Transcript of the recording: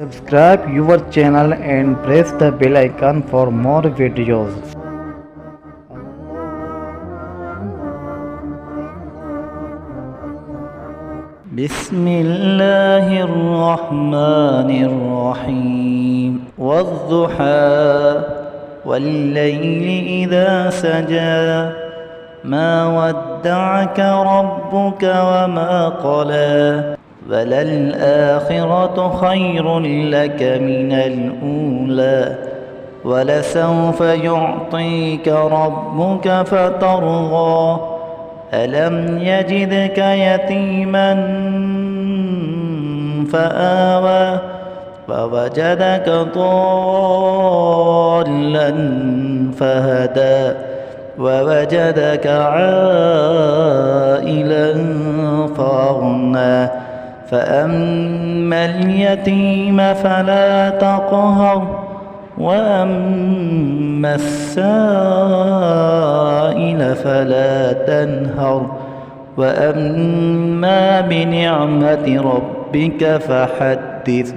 Subscribe your channel and press the bell icon for more videos. بسم الله الرحمن الرحيم والضحى والليل إذا سجى ما ودعك ربك وما قلى وللآخرة خير لك من الأولى ولسوف يعطيك ربك فترضى ألم يجدك يتيما فآوى ووجدك ضالا فهدى ووجدك عائلا فأغنى فأما اليتيم فلا تقهر وأما السائل فلا تنهر وأما بنعمة ربك فحدث.